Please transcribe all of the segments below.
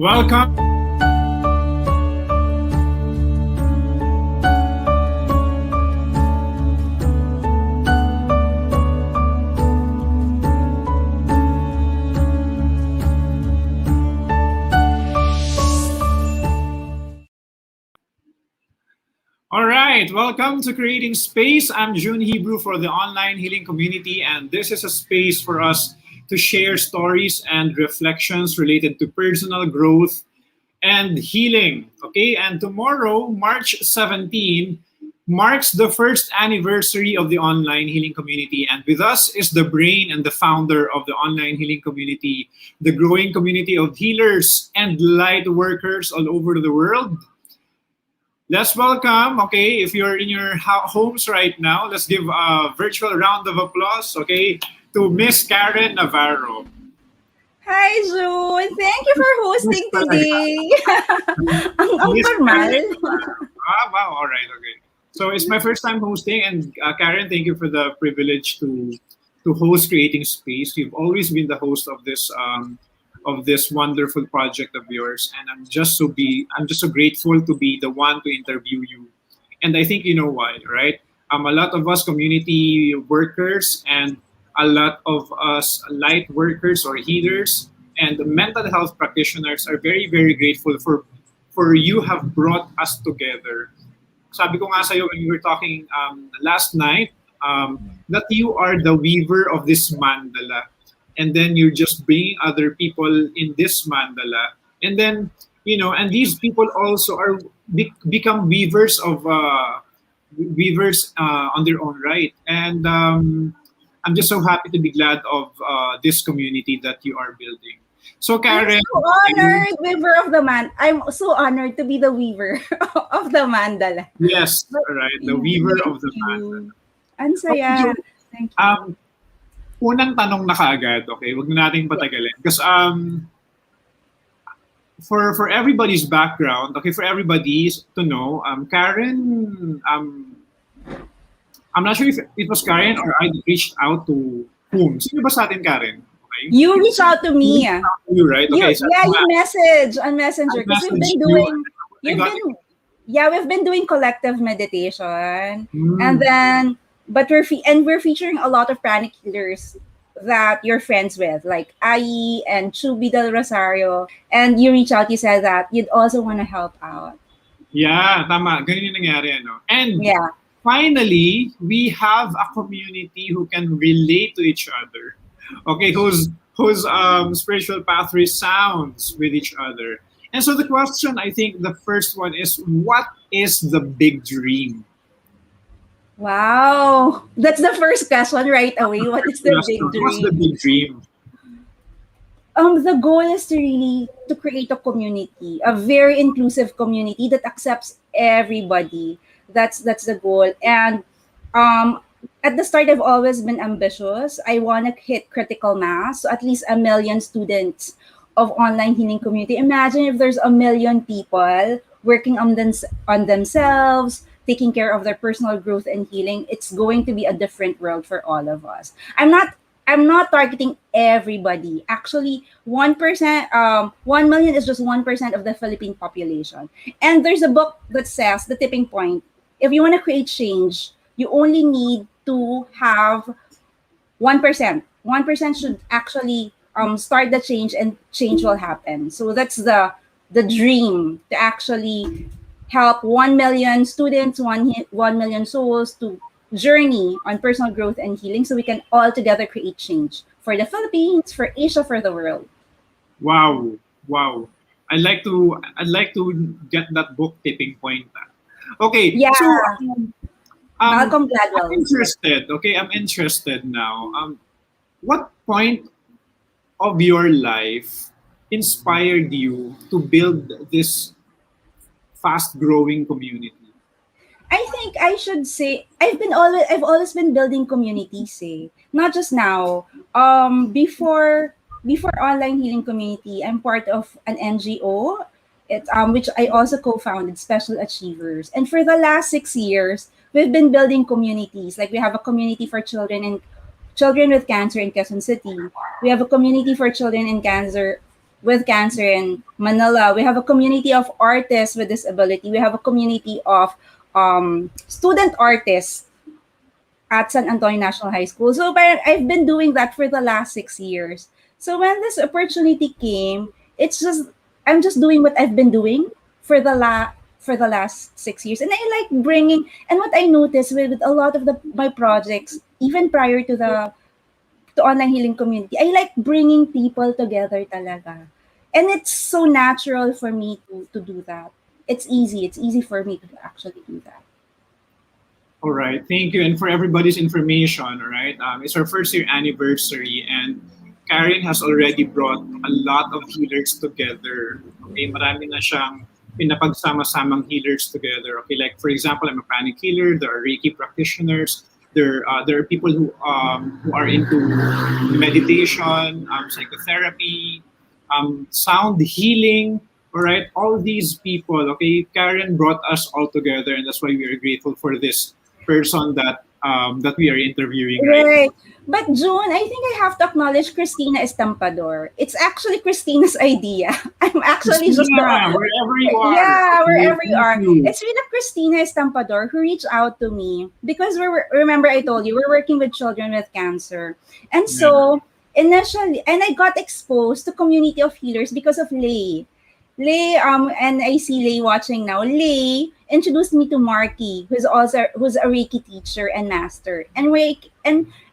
Welcome. All right, welcome to Creating Space. I'm June Hebrew for the online healing community, and this is a space for us to share stories and reflections related to personal growth and healing. Okay, and tomorrow, March 17, marks the first anniversary of the online healing community. And with us is the brain and the founder of the online healing community, the growing community of healers and light workers all over the world. Let's welcome, okay, if you're in your homes right now, let's give a virtual round of applause, okay, to Miss Karen Navarro. Hi, June! Thank you for hosting today. Ang formal. Wow, all right, okay. So it's my first time hosting, and Karen, thank you for the privilege to host Creating Space. You've always been the host of this wonderful project of yours, and I'm just so grateful to be the one to interview you. And I think you know why, right? A lot of us community workers and a lot of us light workers or healers and mental health practitioners are very, very grateful for you have brought us together. Sabi ko nga sa'yo when we were talking last night, that you are the weaver of this mandala. And then you're just bringing other people in this mandala. And then, and these people also are become weavers of on their own right. And I'm just so happy to be glad of this community that you are building. So Karen, I'm so honored, weaver of the I'm so honored to be the weaver of the mandala. Yes, right, the weaver of the mandala. Ang saya. Thank you. Unang tanong na kaagad, okay? Huwag na nating patagalin. Because for everybody's background, okay, for everybody to know, Karen, I'm not sure if it was Karen or I reached out to whom. Sino ba sa atin, Karen? Okay. You reached out to me. You, right? Okay. You message on Messenger. Because we've been doing collective meditation. And then we're featuring a lot of pranic healers that you're friends with, like Ai and Chubi del Rosario. And you reach out, you said that you'd also want to help out. Yeah, tama. Ganun yung nangyari, ano? And finally, we have a community who can relate to each other. Okay, whose spiritual path resounds with each other. And so the question, I think the first one is, what is the big dream? Wow, that's the first question right away. What is the big dream? What's the big dream? The goal is to create a community, a very inclusive community that accepts everybody. That's the goal. And at the start, I've always been ambitious. I want to hit critical mass, so at least 1 million students of online healing community. Imagine if there's 1 million people working on themselves, taking care of their personal growth and healing. It's going to be a different world for all of us. I'm not targeting everybody. Actually, 1%, 1 million is just 1% of the Philippine population. And there's a book that says The Tipping Point. If you want to create change, you only need to have 1%. 1% should actually start the change, and change will happen. So that's the dream, to actually help 1 million students, 1 million souls to journey on personal growth and healing, so we can all together create change for the Philippines, for Asia, for the world. Wow. I'd like to get that book, Tipping Point. Okay. Yeah. So Malcolm Gladwell. I'm interested now. What point of your life inspired you to build this fast-growing community? I think I should say I've always been building communities, not just now. Before online healing community, I'm part of an NGO, which I also co-founded, Special Achievers. And for the last 6 years, we've been building communities. Like we have a community for children with cancer in Quezon City. We have a community for children in cancer with cancer in Manila. We have a community of artists with disability. We have a community of student artists at San Antonio National High School. So parang I've been doing that for the last 6 years. So when this opportunity came, it's just I'm just doing what I've been doing for the last 6 years. And I like bringing, and what I noticed with a lot of my projects, even prior to the to online healing community, I like bringing people together talaga. And it's so natural for me to do that. It's easy. It's easy for me to actually do that. All right, thank you. And for everybody's information, all right, it's our first year anniversary, and Karen has already brought a lot of healers together. Okay, marami na siyang pinapagsama-samang healers together. Okay, like for example, I'm a pranic healer. There are Reiki practitioners. There are people who are into meditation, psychotherapy, sound healing. All right, all these people. Okay, Karen brought us all together, and that's why we are grateful for this person that we are interviewing right now. Right. But June, I think I have to acknowledge Christina Estampador. It's actually Christina's idea. I'm actually just the Christina, wherever you are. yeah, Okay, wherever you thank are. you. It's really Christina Estampador who reached out to me because remember I told you we're working with children with cancer. And Yeah. so initially and I got exposed to community of healers because of Lay. Lay, and I see Lay watching now. Lay introduced me to Marky, who's a Reiki teacher and master. And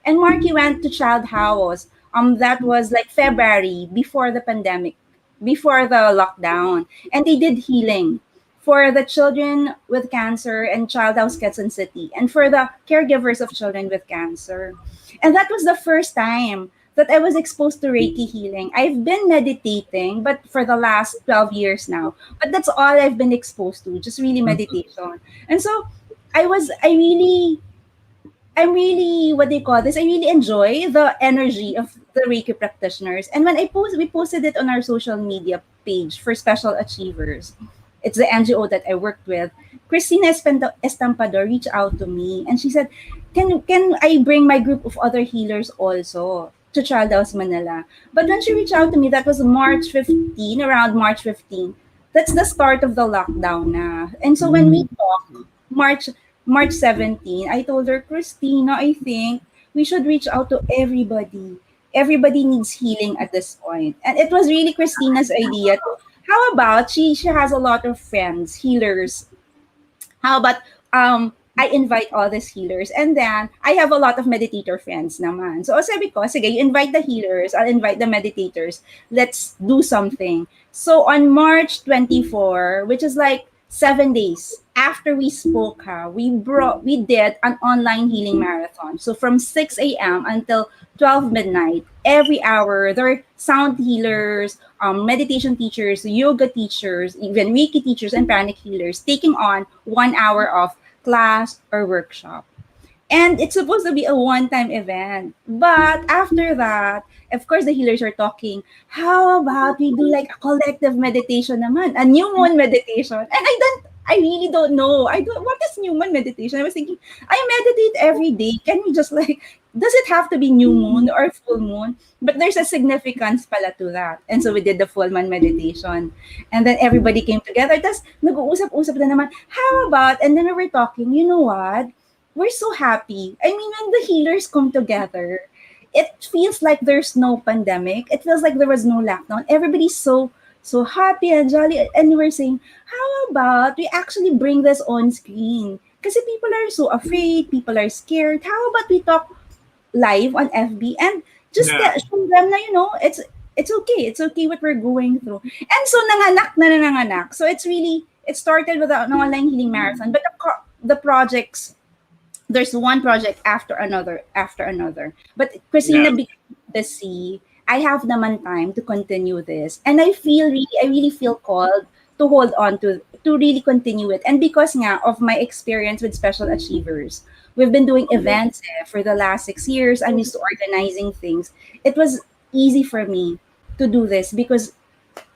Marky went to Child House. That was like February before the pandemic, before the lockdown, and they did healing for the children with cancer and Child House Quezon City, and for the caregivers of children with cancer. And that was the first time that I was exposed to Reiki healing. I've been meditating, but for the last 12 years now. But that's all I've been exposed to, just really meditation. And so I'm really, what do you call this? I really enjoy the energy of the Reiki practitioners. And when we posted it on our social media page for special achievers. It's the NGO that I worked with. Christina Estampador reached out to me and she said, can I bring my group of other healers also to Child House Manila? But when she reached out to me, that was around March 15. That's the start of the lockdown na. And so when we talked, March March 17, I told her, Christina, I think we should reach out to everybody. Everybody needs healing at this point. And it was really Christina's idea. How about she has a lot of friends, healers. How about I invite all these healers and then I have a lot of meditator friends naman. So sabi ko, sige, you invite the healers, I'll invite the meditators. Let's do something. So on March 24, which is like 7 days after we spoke, we did an online healing marathon. So from 6 a.m. until 12 midnight, every hour, there are sound healers, meditation teachers, yoga teachers, even Reiki teachers, and pranic healers taking on 1 hour of class or workshop. And it's supposed to be a one-time event. But after that, of course, the healers are talking, how about we do like a collective meditation naman, a new moon meditation? And I really don't know. What is new moon meditation? I was thinking, I meditate every day. Can we just like, does it have to be new moon or full moon? But there's a significance pala to that. And so we did the full moon meditation. And then everybody came together. Tapos nag-uusap-usap na naman, how about, and then we were talking, you know what? We're so happy. I mean, when the healers come together, it feels like there's no pandemic. It feels like there was no lockdown. Everybody's so happy and jolly. And we're saying, how about we actually bring this on screen? Because people are so afraid, people are scared. How about we talk live on FB and just show them na, it's okay. It's okay what we're going through. And so nanganak. So it started with an online healing marathon. But the projects, there's one project after another. But Christina became the C. I have naman time to continue this. And I really feel called to hold on to really continue it. And because nga of my experience with special achievers, we've been doing events for the last 6 years. I'm used to organizing things. It was easy for me to do this because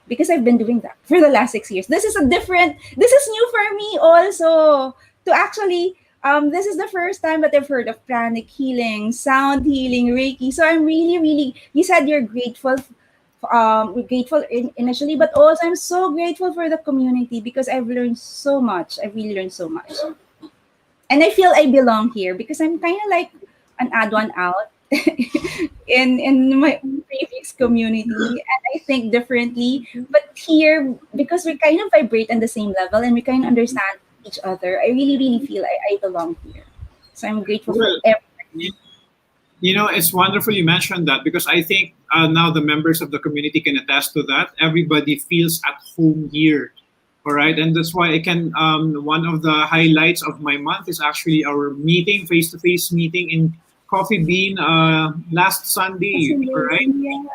I've been doing that for the last 6 years. This is new for me also to actually this is the first time that I've heard of pranic healing, sound healing, Reiki. So I'm really, really, you said you're grateful grateful initially, but also I'm so grateful for the community because I've learned so much. I've really learned so much. And I feel I belong here because I'm kind of like an odd one out in my previous community, and I think differently. But here, because we kind of vibrate on the same level and we kind of understand each other, I really, really feel I belong here. So I'm grateful for Well, everything. it's wonderful you mentioned that because I think now the members of the community can attest to that. Everybody feels at home here. All right, and that's why I can. One of the highlights of my month is actually our meeting, face-to-face meeting in Coffee Bean last Sunday. All right,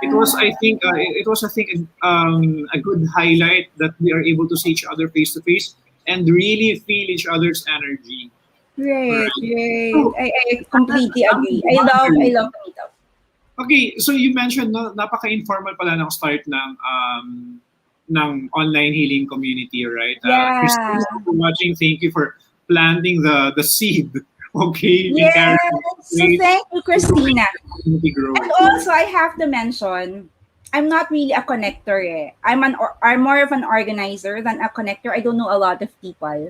it was. Yeah. I think it was. I think a good highlight that we are able to see each other face to face and really feel each other's energy. All Right, right. right. So, I completely agree. I love the meetup. okay, so you mentioned no, napaka-informal pala ng start ng online healing community, right? Christine, Yeah. if you're watching, thank you for planting the seed. Okay, in Yes. Karen, So great thank you, to make Christina. the community grow. And also, I have to mention, I'm not really a connector. Eh. I'm more of an organizer than a connector. I don't know a lot of people.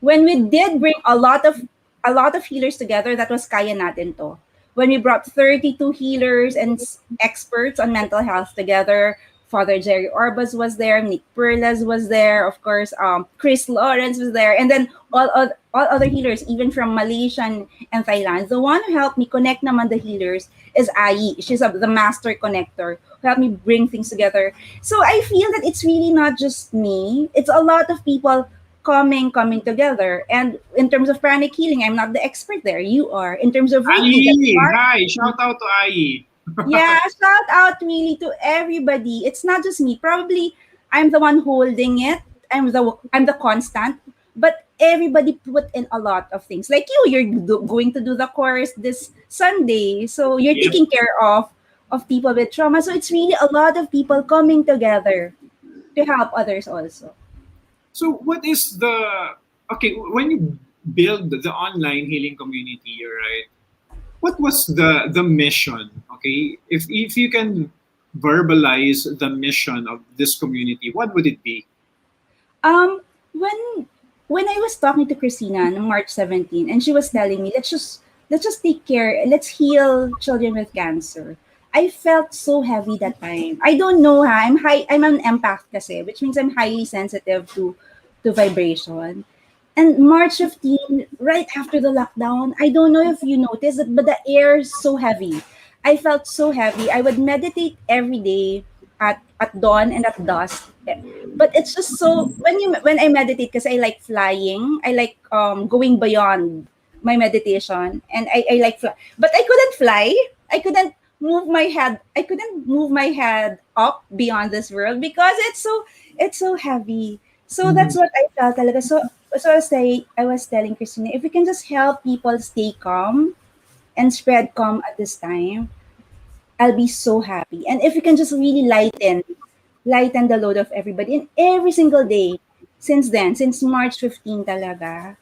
When we did bring a lot of healers together, that was kaya natin to. When we brought 32 healers and experts on mental health together, Father Jerry Orbas was there, Nick Perlas was there, of course, Chris Lawrence was there, and then all other healers, even from Malaysia and Thailand. The one who helped me connect naman the healers is Ai. She's the master connector who helped me bring things together. So I feel that it's really not just me. It's a lot of people coming together. And in terms of pranic healing, I'm not the expert there. You are. In terms of Reiki, that's Ai, Mark. hi, shout out to Ai. Yeah, shout out really to everybody. It's not just me. Probably I'm the one holding it. I'm the constant, but everybody put in a lot of things. Like you're going to do the course this Sunday, so you're Yep. taking care of people with trauma. So it's really a lot of people coming together to help others also. So what is the okay when you build the online healing community, right? What was the mission? Okay, if you can verbalize the mission of this community, what would it be? Um, when I was talking to Christina on March 17, and she was telling me, let's just take care, let's heal children with cancer. I felt so heavy that time. I don't know ha. I'm an empath kasi, which means I'm highly sensitive to vibration. And March 15, right after the lockdown, I don't know if you noticed it, but the air is so heavy. I felt so heavy. I would meditate every day at dawn and at dusk. But it's just so when I meditate, because I like flying, I like going beyond my meditation, and I like fly. But I couldn't fly. I couldn't move my head. I couldn't move my head up beyond this world because it's so heavy. So that's Mhm. what I felt talaga. So I was telling Christina, if we can just help people stay calm and spread calm at this time, I'll be so happy. And if we can just really lighten the load of everybody. And every single day since then, since March 15 talaga,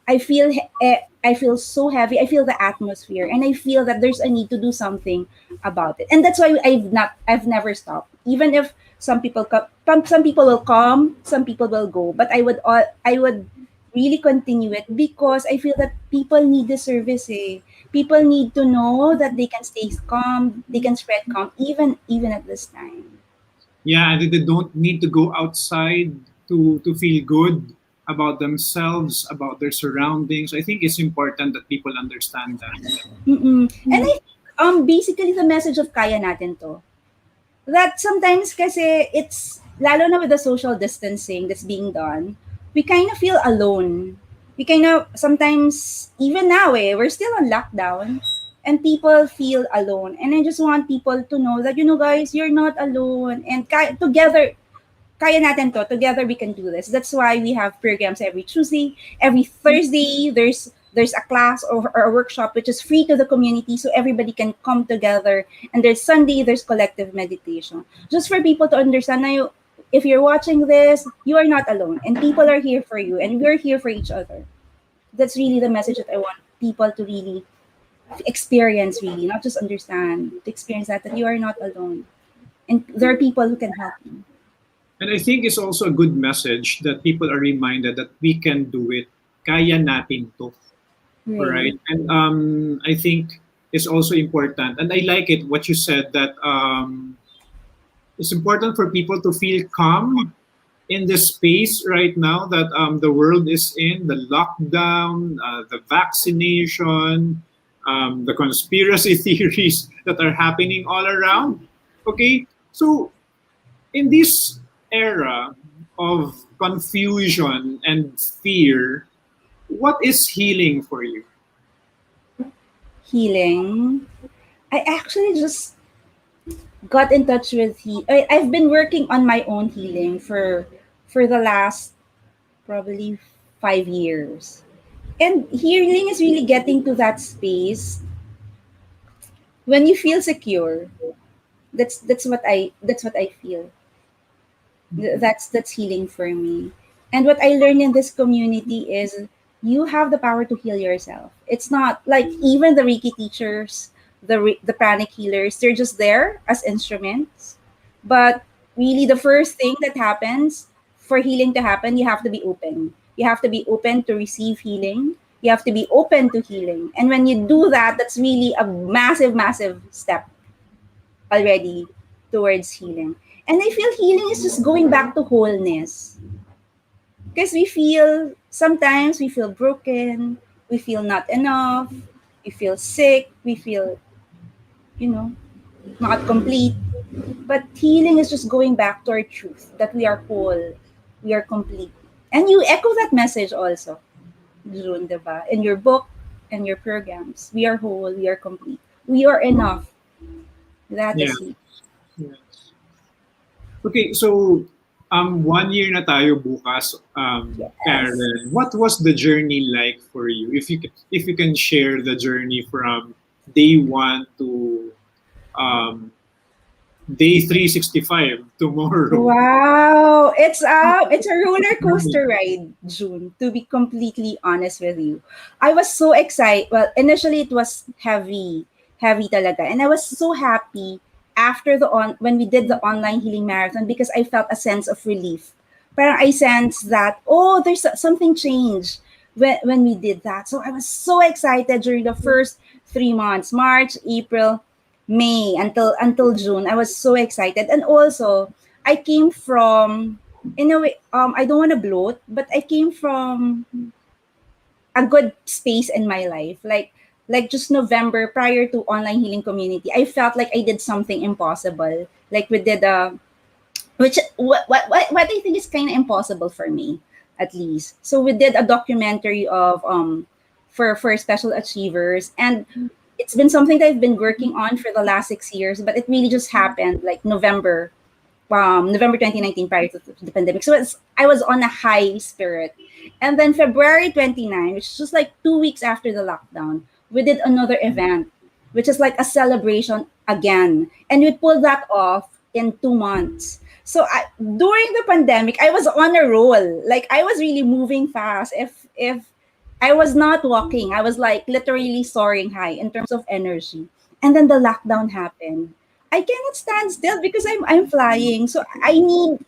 I feel so heavy. I feel the atmosphere, and I feel that there's a need to do something about it. And that's why I've never stopped. Even if some people will come, some people will go, but I would really continue it because I feel that people need the service. Eh. People need to know that they can stay calm, they can spread calm even at this time. Yeah, and they don't need to go outside to feel good about themselves, about their surroundings. I think it's important that people understand that. Mm-mm. And I think basically the message of kaya natin to. That sometimes kasi it's lalo na with the social distancing that's being done, we kind of feel alone. We kind of sometimes even now we're still on lockdown and people feel alone. And I just want people to know that guys, you're not alone and together kaya natin to. Together we can do this. That's why we have programs every Tuesday, every Thursday. There's a class or a workshop which is free to the community, so everybody can come together. And there's Sunday, there's collective meditation, just for people to understand. Now, if you're watching this, you are not alone, and people are here for you, and we're here for each other. That's really the message that I want people to really experience, really, not just understand. To experience that you are not alone. and there are people who can help you. And I think it's also a good message that people are reminded that we can do it. Kaya natin to. All right. Right. And I think it's also important. And I like it what you said that it's important for people to feel calm in this space right now that the world is in, the lockdown, the vaccination, the conspiracy theories that are happening all around. Okay, so in this era of confusion and fear, what is healing for you? Healing. I actually just got in touch with I've been working on my own healing for the last probably 5 years. And healing is really getting to that space when you feel secure. That's what I feel. That's healing for me. And what I learned in this community is you have the power to heal yourself. It's not like even the Reiki teachers, the pranic healers, they're just there as instruments. But really, the first thing that happens for healing to happen, you have to be open. You have to be open to receive healing. You have to be open to healing. And when you do that, that's really a massive, massive step already towards healing. And I feel healing is just going back to wholeness. Because sometimes we feel broken, we feel not enough, we feel sick, we feel, you know, not complete. But healing is just going back to our truth that we are whole, we are complete. And you echo that message also, June, diba? In your book and your programs. We are whole, we are complete. We are enough. That Yeah. is healing. Yes. Okay, so 1 year na tayo bukas, Yes. Karen. What was the journey like for you? If you can share the journey from day one to um, day 365 tomorrow. Wow, it's a roller coaster ride, June, to be completely honest with you. I was so excited. Well, initially it was heavy, heavy talaga. And I was so happy after when we did the online healing marathon because I felt a sense of relief. Parang I sensed that, oh, there's something changed when we did that. So I was so excited during the first 3 months, March, April, May until June. I was so excited. And also I came from, in a way, I don't want to bloat, but I came from a good space in my life. Like just November prior to online healing community, I felt like I did something impossible. Like we did which what I think is kind of impossible for me, at least. So we did a documentary of for special achievers, and it's been something that I've been working on for the last 6 years, but it really just happened like November 2019 prior to the pandemic. So I was on a high spirit. And then February 29, which is just like 2 weeks after the lockdown, we did another event, which is like a celebration again. And we pulled that off in 2 months. So during the pandemic, I was on a roll. Like I was really moving fast. If I was not walking, I was like literally soaring high in terms of energy. And then the lockdown happened. I cannot stand still because I'm flying. So I need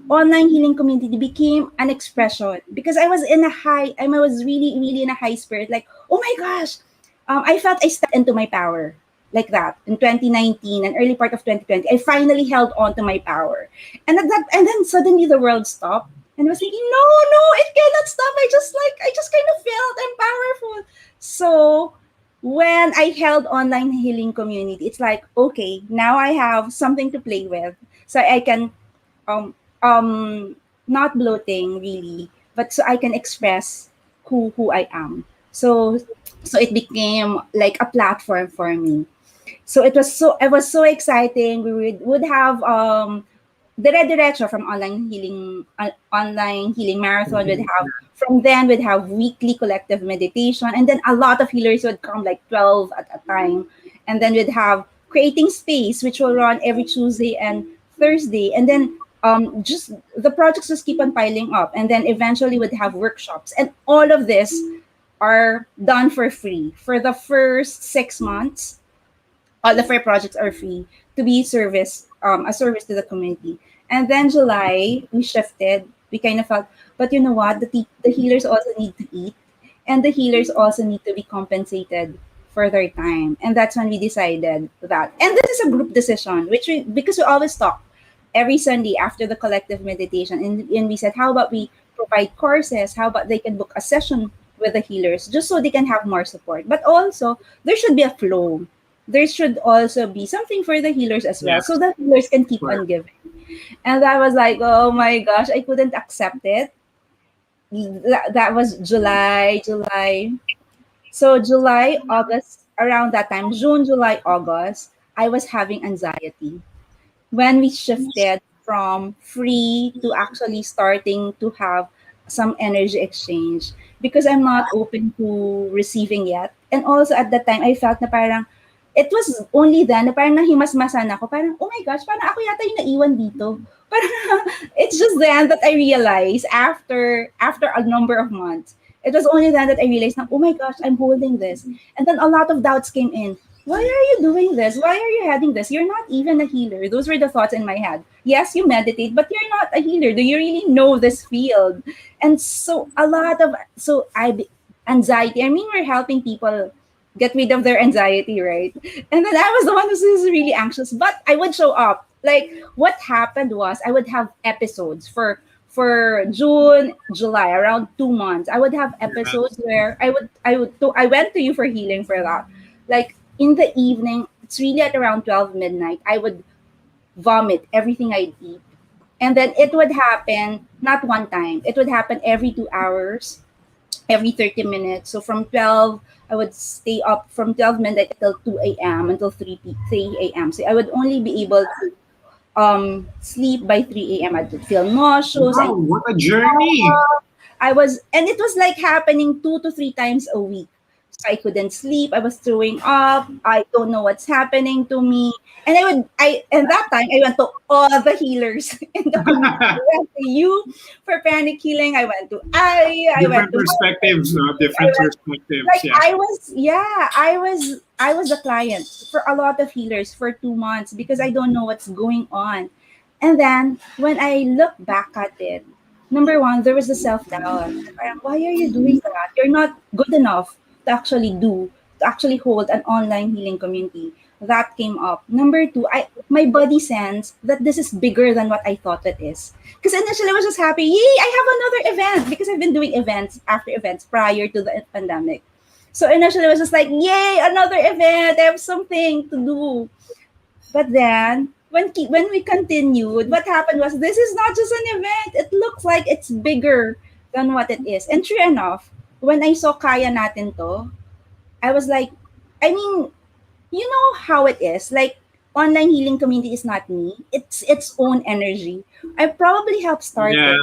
online healing community became an expression because I was in a high. I was really really in a high spirit. Like oh my gosh, I felt I stepped into my power like that in 2019 and early part of 2020. I finally held on to my power, and then suddenly the world stopped. And I was thinking, no, no, it cannot stop. I just kind of felt I'm powerful. So when I held online healing community, it's like, okay, now I have something to play with. So I can um not bloating really, but so I can express who I am. So it became like a platform for me. So it was so exciting. We would have dire-diretso from online healing marathon. We'd have from then we'd have weekly collective meditation, and then a lot of healers would come, like 12 at a time. And then we'd have creating space, which will run every Tuesday and Thursday. And then just the projects just keep on piling up, and then eventually we'd have workshops, and all of this are done for free for the first 6 months. All of our projects are free to be service a service to the community. And then July, we shifted. We kind of felt, but you know what? The healers also need to eat, and the healers also need to be compensated for their time. And that's when we decided that. And this is a group decision, because we always talk every Sunday after the collective meditation, and we said, how about we provide courses? How about they can book a session with the healers just so they can have more support? But also, there should be a flow. There should also be something for the healers as well, Yeah. so the healers can keep Right. on giving. And I was like, oh my gosh, I couldn't accept it. That was July. So July, August, around that time, June, July, August, I was having anxiety when we shifted from free to actually starting to have some energy exchange, because I'm not open to receiving yet. And also at that time, I felt na parang, it was only then na parang nahimasmasan ako. Parang, oh my gosh, parang ako yata yung naiwan dito. Parang, it's just then that I realized after a number of months, it was only then that I realized na, oh my gosh, I'm holding this. And then a lot of doubts came in. Why are you doing this? Why are you having this? You're not even a healer. Those were the thoughts in my head. Yes, you meditate, but you're not a healer. Do you really know this field? And so a lot of anxiety. I mean, we're helping people get rid of their anxiety, right? And then I was the one who was really anxious, but I would show up. Like what happened was I would have episodes for June, July, around 2 months. I would have Yeah. episodes where I went to you for healing for that. Like in the evening, it's really at around 12 midnight, I would vomit everything I eat. And then it would happen not one time. It would happen every 2 hours, every 30 minutes. So from 12, I would stay up from 12 midnight until 2 a.m. until 3 a.m. So I would only be able to sleep by 3 a.m. I would feel nauseous. Wow, what a journey. And it was like happening 2 to 3 times a week. So I couldn't sleep. I was throwing up. I don't know what's happening to me. And that time I went to all the healers in the community. I went to you for panic healing. I went to I went Different to perspectives, no? I Different went perspectives. like Yeah. I was a client for a lot of healers for 2 months because I don't know what's going on. And then when I look back at it, number one, there was the self-doubt. Parang, why are you doing that? You're not good enough to actually hold an online healing community. That came up. Number two, my body sensed that this is bigger than what I thought it is. Because initially I was just happy, yay, I have another event because I've been doing events after events prior to the pandemic. So initially I was just like, yay, another event. I have something to do. But then when we continued, what happened was this is not just an event. It looks like it's bigger than what it is. And true enough, when I saw Kaya natin to, I was like, I mean, you know how it is. Like online healing community is not me. It's its own energy. I probably helped start Yeah. it.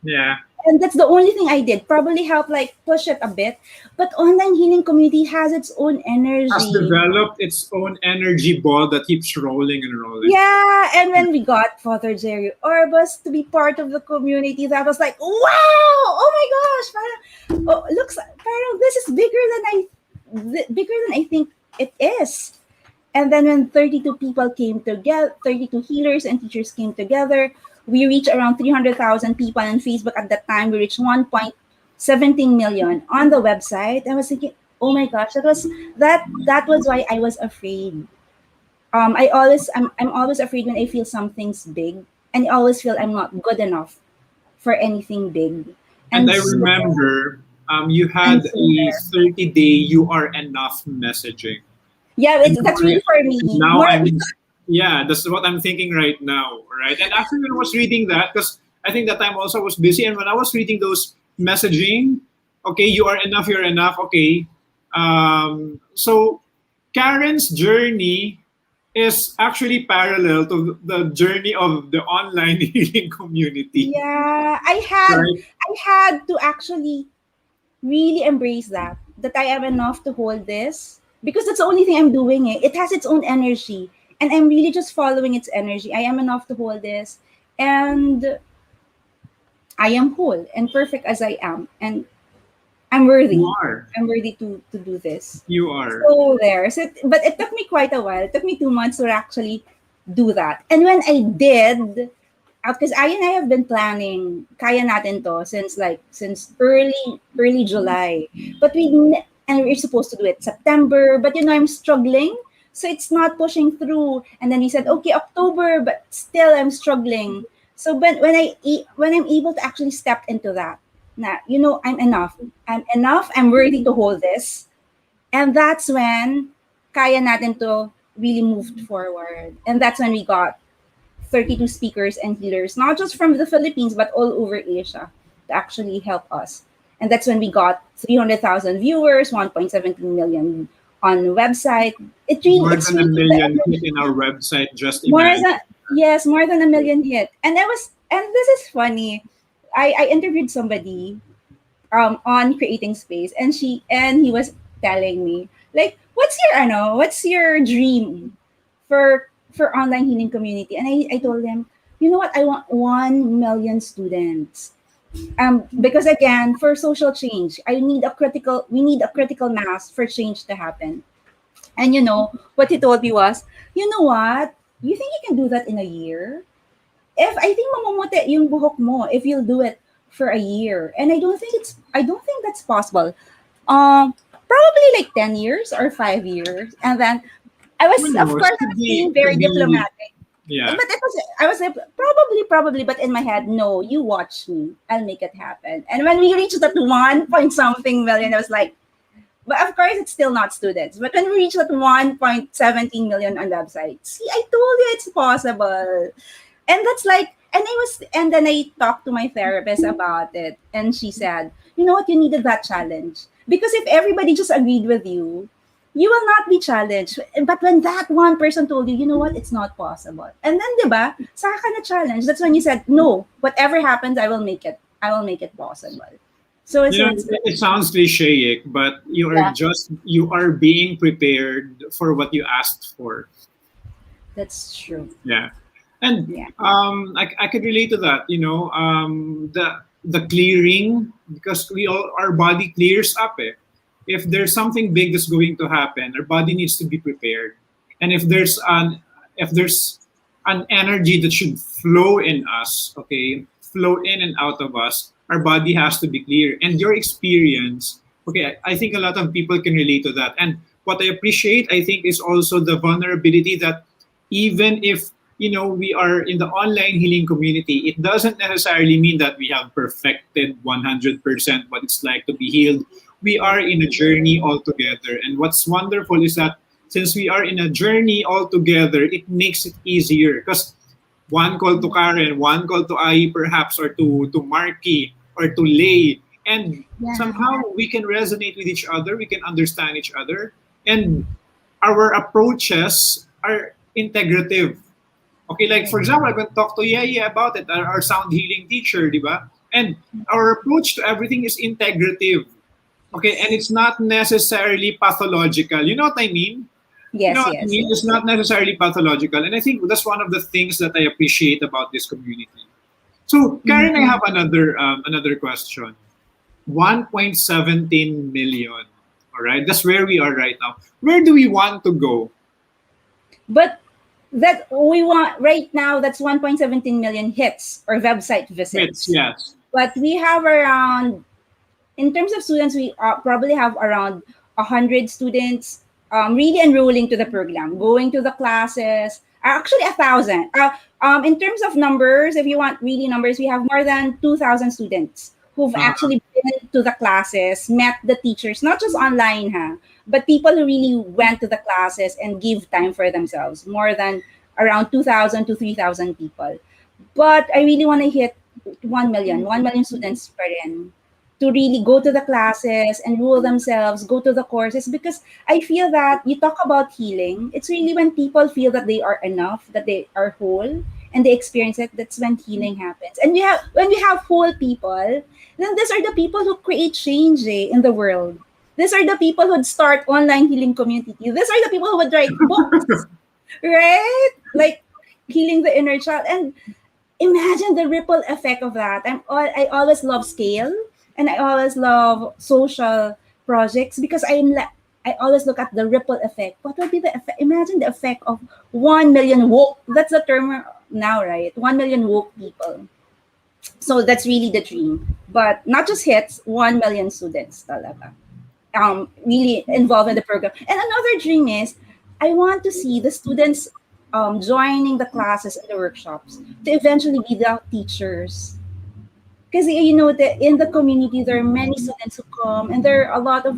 Yeah. And that's the only thing I did. Probably help like push it a bit. But online healing community has its own Has energy. developed its own energy ball that keeps rolling and rolling. Yeah, and when we got Father Jerry Orbas to be part of the community, that was like, wow! Oh my gosh! Parang, parang this is bigger than I think it is. And then when 32 people came together, 32 healers and teachers came together, we reached around 300,000 people on Facebook at that time. We reached 1.17 million on the website. I was thinking, oh my gosh, that was why I was afraid. I'm always afraid when I feel something's big, and I always feel I'm not good enough for anything big. And And I so, remember you and had so a there. 30-day you are enough messaging. Yeah, And that's really for me. now More, yeah, that's what I'm thinking right now, right? And actually, when I was reading that, because I think that time also I was busy, and when I was reading those messaging, okay, you are enough, you're enough, okay. So Karen's journey is actually parallel to the journey of the online healing community, yeah, right? I had to actually really embrace that I am enough to hold this because that's the only thing I'm doing. It has its own energy, and I'm really just following its energy. I am enough to hold this, and I am whole and perfect as I am, and I'm You worthy. are, I'm worthy to do this. you are. So there. But it took me quite a while. It took me 2 months to actually do that. And when I did, because I and I have been planning Kaya Natin to since early July. But and we're supposed to do it September, but I'm struggling. So it's not pushing through. And then he said, okay, October, but still I'm struggling. So when I'm able to actually step into that, now, I'm enough. I'm enough. I'm worthy to hold this. And that's when Kaya Natin to really moved forward. And that's when we got 32 speakers and healers, not just from the Philippines, but all over Asia to actually help us. And that's when we got 300,000 viewers, 1.17 million on the website. More It's than a really million hit in our website, just more imagine. than, yes, more than a million hit. And this is funny. I interviewed somebody on creating space, and he was telling me, like, what's your dream for online healing community? And I told them, you know what, I want 1 million students, because again, for social change, we need a critical mass for change to happen. And what he told me was, you know what, you think you can do that in a year? If I think mamumuti yung buhok mo if you'll do it for a year. And I don't think that's possible. Probably like 10 years or 5 years. And then Who of knows? course I was being very Could be, diplomatic. yeah. But I was like, probably, but in my head, no, you watch me. I'll make it happen. And when we reached that 1 point something million, I was like, but of course, it's still not students. But when we reach that 1.17 million on websites, see, I told you it's possible. And that's like, and then I talked to my therapist about it. And she said, you know what, you needed that challenge. Because if everybody just agreed with you, you will not be challenged. But when that one person told you, you know what, it's not possible. And then, diba, saka ka na challenge. That's when you said, no, whatever happens, I will make it. I will make it possible. So You know, it's it sounds cliche, but yeah, you are being prepared for what you asked for. that's true. Yeah. And Yeah. I could relate to that, the clearing, because our body clears up. If there's something big that's going to happen, our body needs to be prepared. And if there's an energy that should flow in us, okay, flow in and out of us, our body has to be clear. And your experience, okay, I think a lot of people can relate to that. And what I appreciate, I think, is also the vulnerability that even if we are in the online healing community, it doesn't necessarily mean that we have perfected 100% what it's like to be healed. We are in a journey all together, and what's wonderful is that since we are in a journey all together, it makes it easier because one call to Karen, one call to Ai perhaps, or to Marky, or to Lay, and Yeah. somehow we can resonate with each other, we can understand each other, and our approaches are integrative. Okay, like for example, I can talk to Yaya about it, our sound healing teacher, di ba? And our approach to everything is integrative. Okay, and Yes. it's not necessarily pathological. You know what I mean? You know Yes, what I yes, mean? It's yes. not necessarily pathological. And I think that's one of the things that I appreciate about this community. So, Karen, I have Mhm. another question. 1.17 million. All right, that's where we are right now. Where do we want to go? But that we want right now, that's 1.17 million hits or website It's visits. yes. But we have around, in terms of students, we probably have around 100 students really enrolling to the program, going to the classes. Actually, 1,000. In terms of numbers, if you want really numbers, we have more than 2,000 students who've Uh, actually been to the classes, met the teachers, not just online, but people who really went to the classes and give time for themselves. More than around 2,000 to 3,000 people. But I really want to hit 1 million students per rin to really go to the classes, enroll themselves, go to the courses, because I feel that you talk about healing, it's really when people feel that they are enough, that they are whole, and they experience it, that's when healing happens. And when we have whole people, then these are the people who create change in the world. These are the people who would start online healing community. These are the people who would write books, right? Like healing the inner child. And imagine the ripple effect of that. I always love scale, and I always love social projects because I always look at the ripple effect. What would be the effect? Imagine the effect of 1 million woke, that's the term now, right? 1 million woke people. So that's really the dream. But not just hits, 1 million students talaga. Really involved in the program. And another dream is I want to see the students joining the classes and the workshops to eventually be the teachers. Because you know that in the community there are many students who come, and there are a lot of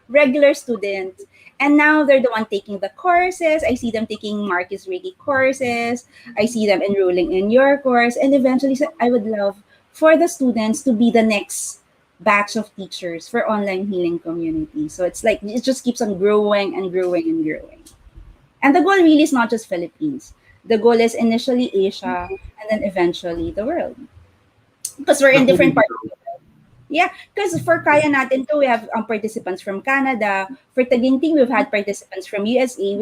regular students. And now they're the one taking the courses. I see them taking Marcus Reiki courses. I see them enrolling in your course. And eventually, I would love for the students to be the next batch of teachers for online healing community. So it's like it just keeps on growing and growing and growing. And the goal really is not just Philippines. The goal is initially Asia and then eventually the world. Because we're The in whole different parts. world. Yeah, because for Kaya natin too, we have participants from Canada. For Taginting, we've had participants from USA.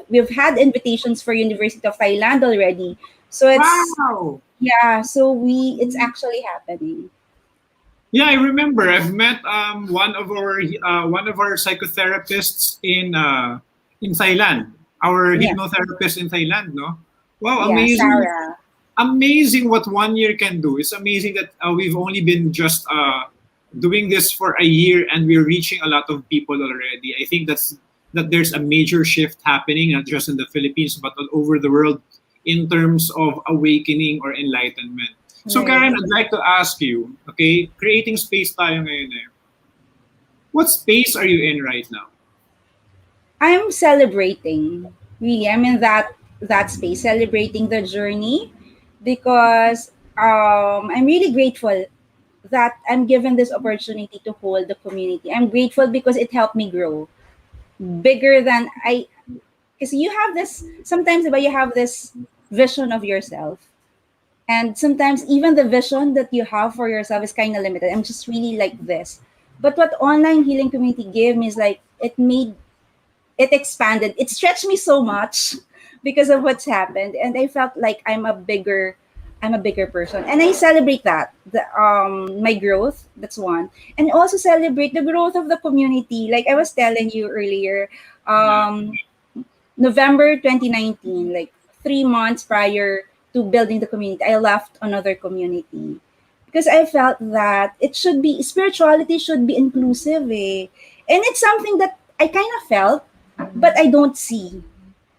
We've had invitations for University of Thailand already. So it's Wow. yeah, so it's actually happening. Yeah, I remember. I've met one of our psychotherapists in Thailand. Our Yeah, hypnotherapist in Thailand. No. Wow, yeah, amazing! Sarah. Amazing what 1 year can do. It's amazing that we've only been just doing this for a year and we're reaching a lot of people already. I think that there's a major shift happening, not just in the Philippines, but all over the world in terms of awakening or enlightenment. So Right. Karen, I'd like to ask you, okay, creating space tayo ngayon eh. What space are you in right now? I'm celebrating. Really, I'm in that space, celebrating the journey because I'm really grateful that I'm given this opportunity to hold the community. I'm grateful because it helped me grow bigger than I. Because you have this sometimes, but you have this vision of yourself, and sometimes even the vision that you have for yourself is kind of limited. I'm just really like this. But what online healing community gave me is like it expanded. It stretched me so much because of what's happened, and I felt like I'm a bigger person, and I celebrate that my growth. That's one, and also celebrate the growth of the community. Like I was telling you earlier, Yeah. um, November 2019, like 3 months prior to building the community, I left another community because I felt that it should be spirituality should be inclusive, eh? And it's something that I kind of felt, but I don't see.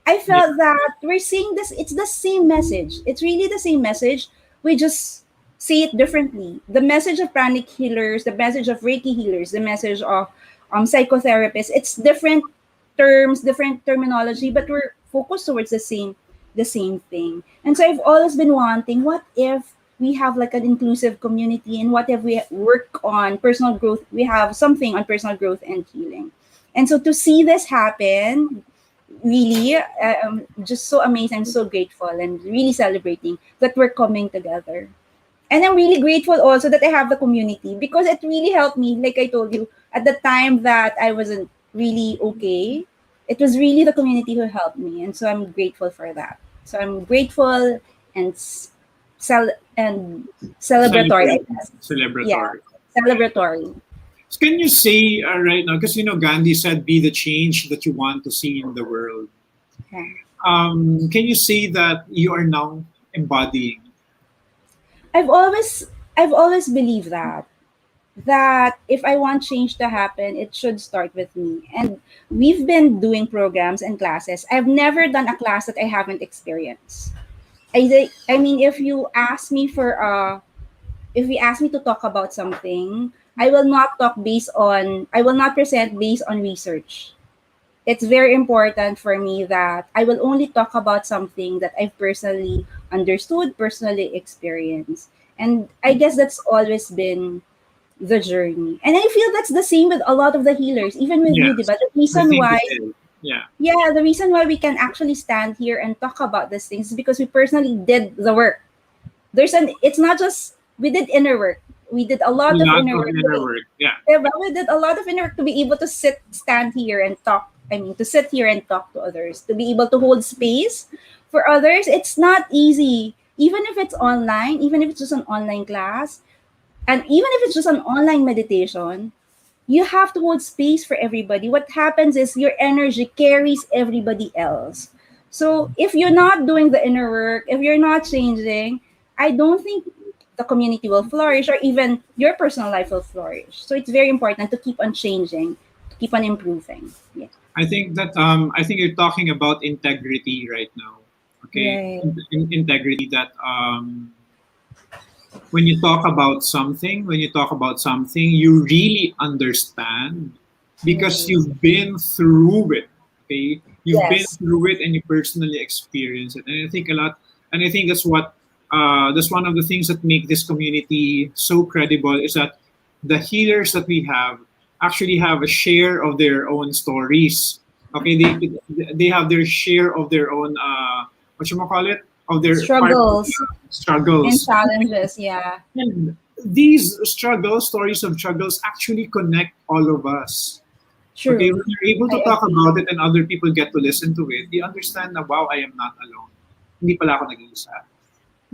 I Yeah. felt that we're seeing this. It's the same message. It's really the same message. We just see it differently. The message of pranic healers, the message of Reiki healers, the message of psychotherapists. It's different terms, different terminology, but we're focused towards the same thing. And so I've always been wanting, what if we have like an inclusive community, and what if we work on personal growth? We have something on personal growth and healing. And so to see this happen, really just so amazing and so grateful and really celebrating that we're coming together. And I'm really grateful also that I have the community because it really helped me. Like I told you, at the time that I wasn't really okay, it was really the community who helped me. And so I'm grateful for that. So I'm grateful and and celebratory, I Celebrating, guess. Yeah, celebratory. celebratory. So can you say right now, because Gandhi said, "Be the change that you want to see in the world." Yeah. Can you say that you are now embodying? I've always I've always believed that if I want change to happen, it should start with me. And we've been doing programs and classes. I've never done a class that I haven't experienced. I mean, if you ask me to talk about something, I will not present based on research. It's very important for me that I will only talk about something that I've personally understood, personally experienced. And I guess that's always been the journey. And I feel that's the same with a lot of the healers, even with you, Yes, diba? I think it is. Yeah, The reason why we can actually stand here and talk about these things is because we personally did the work. It's not just, we did inner work. We did a a lot of lot inner of work. inner work. Yeah, Diba? We did a lot of inner work to be able to stand here and talk. I mean, to sit here and talk to others, to be able to hold space for others. It's not easy. Even if it's online, even if it's just an online class, and even if it's just an online meditation, you have to hold space for everybody. What happens is your energy carries everybody else. So if you're not doing the inner work, if you're not changing, I don't think the community will flourish, or even your personal life will flourish. So it's very important to keep on changing, to keep on improving. Yeah. I think you're talking about integrity right now. Okay, Right. integrity that when you talk about something, you really understand because Right. you've been through it. Okay, you've been Yes. through it and you personally experience it. And I think a lot, and I think that's one of the things that make this community so credible is that the healers that we have actually have a share of their own stories. Okay, they have their share of their own what you call it, of their part of Struggles the and struggles. challenges. Yeah. And these struggles, stories of struggles, actually connect all of us. Okay, True. when you're able to I talk agree. about it and other people get to listen to it, you understand that, wow, I am not alone. Hindi pala ako nag-iisa.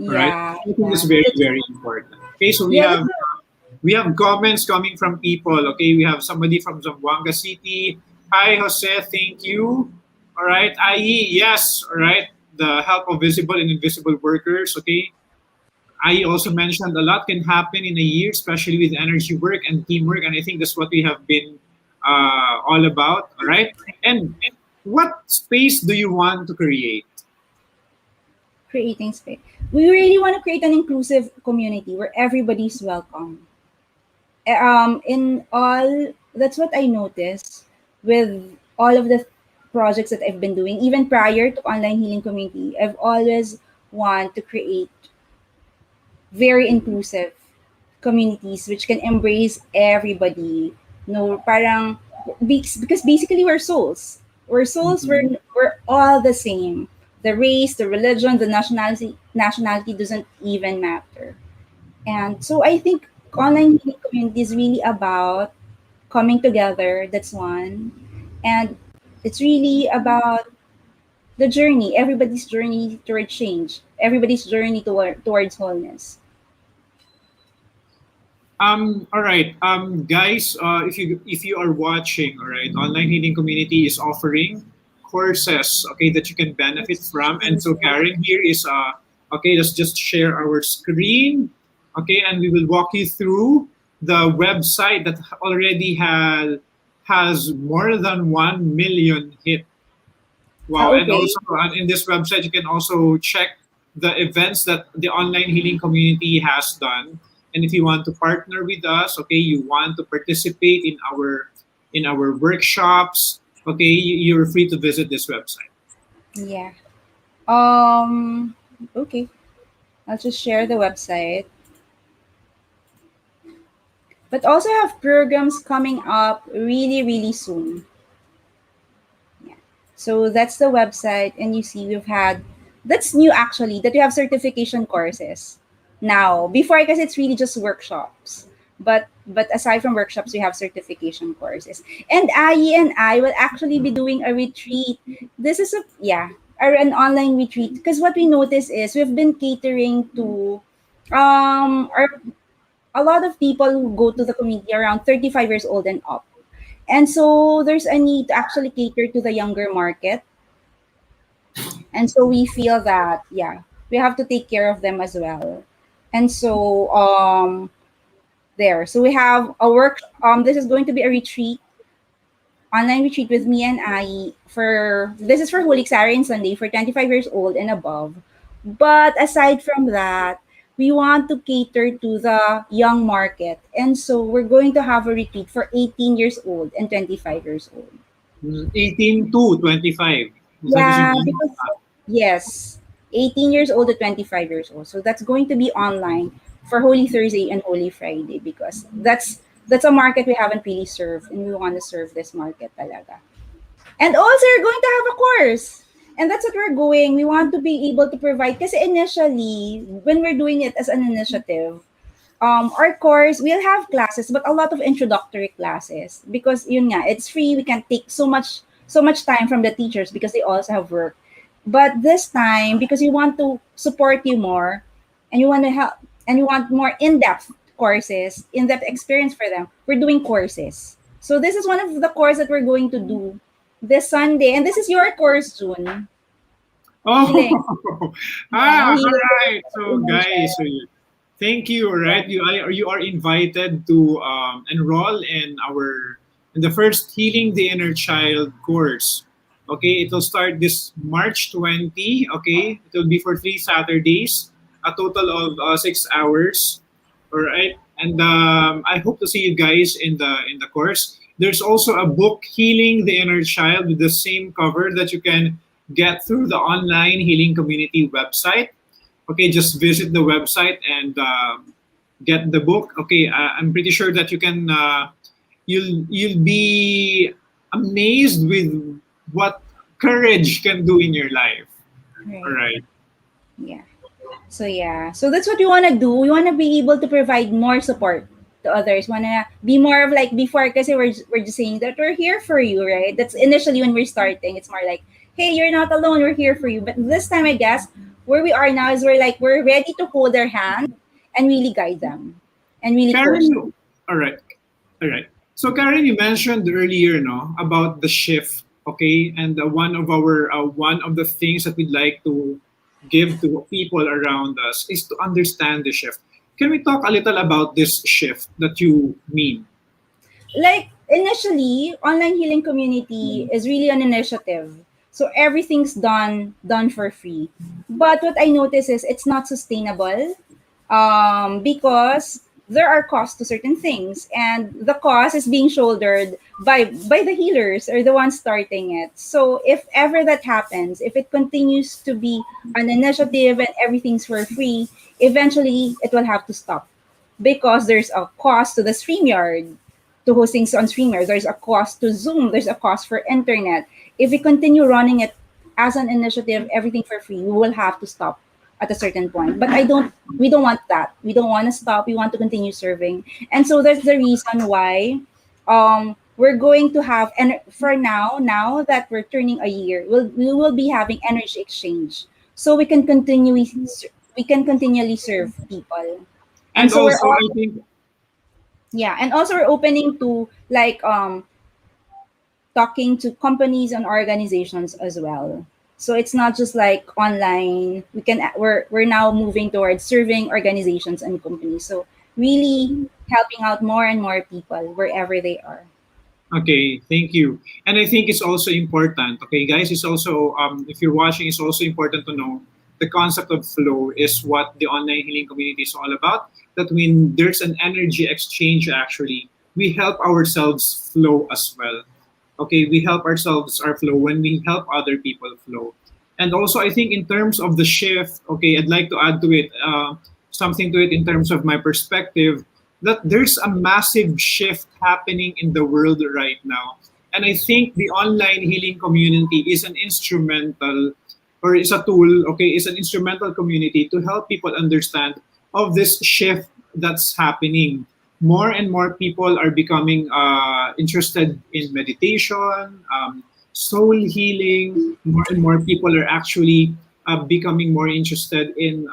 All right? Yeah. I think Yeah. it's very, very important. Okay, so Yeah. That's we have comments coming from people. Okay, we have somebody from Zamboanga City. Hi, Jose, thank you. All right, IE, yes. All right, the help of visible and invisible workers. Okay, I also mentioned a lot can happen in a year, especially with energy work and teamwork, and I think that's what we have been all about. All right, and what space do you want to create? creating space. We really want to create an inclusive community where everybody's welcome. In all, that's what I noticed with all of the projects that I've been doing, even prior to online healing community. I've always want to create very inclusive communities which can embrace everybody. No, parang because basically we're souls. We're souls. Mhm. We're all the same. The race, the religion, the nationality doesn't even matter. And so I think online healing community is really about coming together. That's one, and it's really about the journey. Everybody's journey toward change. Everybody's journey towards wholeness. All right. Guys, if you are watching, all right, online healing community is offering courses, okay, that you can benefit from. And so Karen here is okay, let's just share our screen. Okay, and we will walk you through the website that already has more than 1 million hit. Wow. And Okay. also in this website, you can also check the events that the online healing community has done. And if you want to partner with us, okay, you want to participate in our workshops, okay, you're free to visit this website. Yeah. Um. Okay. I'll just share the website. But also have programs coming up really, really soon. Yeah. So that's the website, and you see we've had that's new actually that we have certification courses now. Before, because it's really just workshops. But aside from workshops, we have certification courses. And Ayi and I will actually be doing a retreat. This is a yeah, an online retreat because what we notice is we've been catering to our a lot of people who go to the community around 35 years old and up. And so there's a need to actually cater to the younger market. And so we feel that, yeah, we have to take care of them as well. And so there. So we have a work this is going to be a retreat, online retreat with me and I for this is for Holy Saturday and Sunday for 25 years old and above. But aside from that, we want to cater to the young market. And so we're going to have a retreat for 18 years old and 25 years old. 18 to 25. Is that what you Yeah, mean? because yes, 18 years old to 25 years old. So that's going to be online for Holy Thursday and Holy Friday because that's a market we haven't really served and we want to serve this market talaga. And also, you're going to have a course. And that's what we're going. We want to be able to provide. Kasi initially, when we're doing it as an initiative, our course, we'll have classes, but a lot of introductory classes. Because yun nga, it's free. We can take so much time from the teachers because they also have work. But this time, because we want to support you more, and you want to help, and you want more in-depth courses, in-depth experience for them, we're doing courses. So this is one of the courses that we're going to do this Sunday, and this is your course, June. Healing. Oh, Yeah, all healing right. the So, inner guys, so child. thank you. Right, you are invited to enroll in the first Healing the Inner Child course. Okay, it will start this March 20. Okay, it will be for 3 Saturdays, a total of 6 hours. All right, and I hope to see you guys in the course. There's also a book, Healing the Inner Child, with the same cover that you can get through the online healing community website. Okay, just visit the website and get the book. Okay, I'm pretty sure that you'll be amazed with what courage can do in your life. All Right. right. Yeah. So yeah. So that's what we want to do. We want to be able to provide more support to others. Want to be more of like before, because we're just saying that we're here for you, right? That's initially when we're starting. It's more like, hey, you're not alone. We're here for you. But this time, I guess where we are now is we're ready to hold their hand and really guide them and really Karen, coach. all right. All right. So Karen, you mentioned earlier, no, about the shift, okay, and one of the things that we'd like to give to people around us is to understand the shift. Can we talk a little about this shift that you mean? Like initially, online healing community is really an initiative. So everything's done for free. But what I notice is it's not sustainable, because there are costs to certain things, and the cost is being shouldered by the healers or the ones starting it. So if ever that happens, if it continues to be an initiative and everything's for free, eventually it will have to stop because there's a cost to the StreamYard, to hosting on StreamYard. There's a cost to Zoom. There's a cost for internet. If we continue running it as an initiative, everything for free, we will have to stop at a certain point. But we don't want that. We don't want to stop. We want to continue serving. And so that's the reason why we're going to have, and for now that we're turning a year, we will be having energy exchange. So we can continually serve people. And And so we're also, all, I think, yeah, and also we're opening to like talking to companies and organizations as well. So it's not just like online. We're now moving towards serving organizations and companies. So really helping out more and more people wherever they are. okay, thank you. And I think it's also important, okay, guys, it's also, if you're watching, it's also important to know the concept of flow is what the online healing community is all about. That when there's an energy exchange, actually, we help ourselves flow as well. Okay, we help ourselves our flow when we help other people flow. And also, I think in terms of the shift, okay, I'd like to add to it something to it in terms of my perspective, that there's a massive shift happening in the world right now. And I think the online healing community is an instrumental, or is a tool, okay, is an instrumental community to help people understand of this shift that's happening. More and more people are becoming interested in meditation, soul healing. More and more people are actually becoming more interested in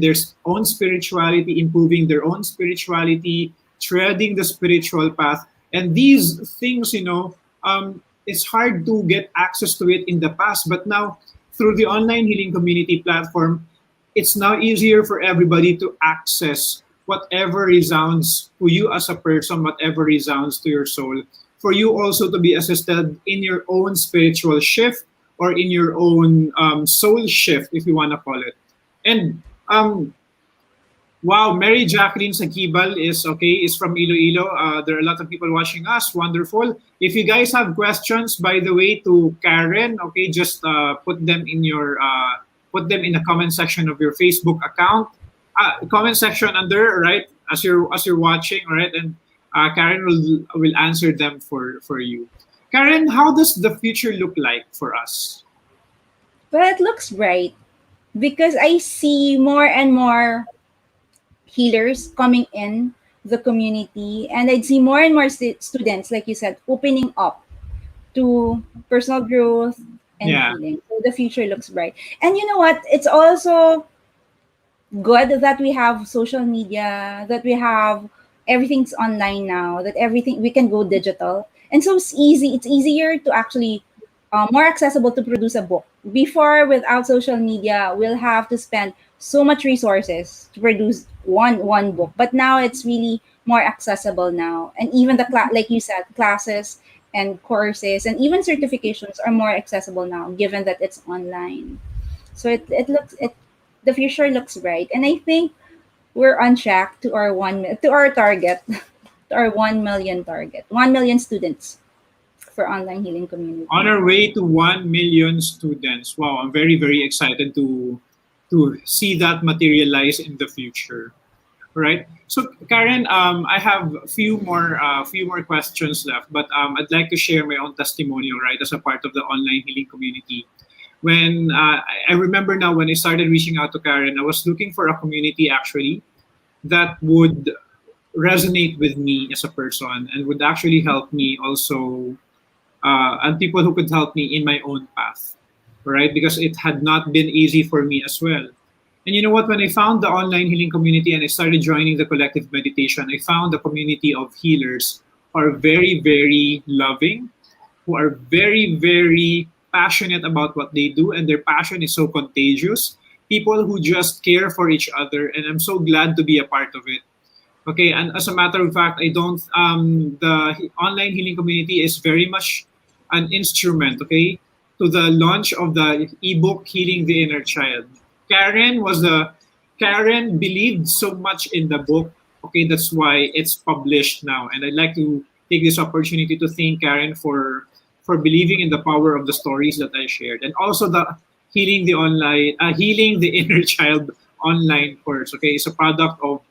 their own spirituality, improving their own spirituality, treading the spiritual path. And these things, it's hard to get access to it in the past, but now through the online healing community platform, it's now easier for everybody to access whatever resounds to you as a person, whatever resounds to your soul, for you also to be assisted in your own spiritual shift or in your own soul shift, if you want to call it. And wow, Mary Jacqueline Sakibal is from Iloilo. There are a lot of people watching us. Wonderful. If you guys have questions, by the way, to Karen, okay, just put them in the comment section of your Facebook account. Comment section under, right, as you're watching, right, and Karen will answer them for you. Karen, how does the future look like for us? But it looks bright because I see more and more healers coming in the community, and I'd see more and more students, like you said, opening up to personal growth and Yeah. healing. So the future looks bright. And you know what? It's also good that we have social media, that we have everything's online now, that everything we can go digital. And so it's easy. It's easier to actually more accessible to produce a book. Before, without social media, we'll have to spend so much resources to produce one book. But now it's really more accessible now, and even the like you said, classes and courses and even certifications are more accessible now, given that it's online. So it looks it the future looks bright, and I think we're on track to our to our target, to our 1 million target, 1 million students for online healing On community. our way to 1 million students. Wow, I'm very, very excited to see that materialize in the future. Right. So, Karen, I have a few more questions left, but I'd like to share my own testimonial, right, as a part of the online healing community. When I remember now when I started reaching out to Karen, I was looking for a community actually that would resonate with me as a person and would actually help me also, and people who could help me in my own path, right? Because it had not been easy for me as well. And you know what? When I found the online healing community and I started joining the collective meditation, I found a community of healers who are very, very loving, who are very, very passionate about what they do, and their passion is so contagious. People who just care for each other, and I'm so glad to be a part of it. Okay, and as a matter of fact, I don't. The online healing community is very much an instrument. Okay, to the launch of the ebook "Healing the Inner Child." Karen was the Karen believed so much in the book. Okay, that's why it's published now, and I'd like to take this opportunity to thank Karen for believing in the power of the stories that I shared, and also the healing the inner child online course. Okay, it's a product of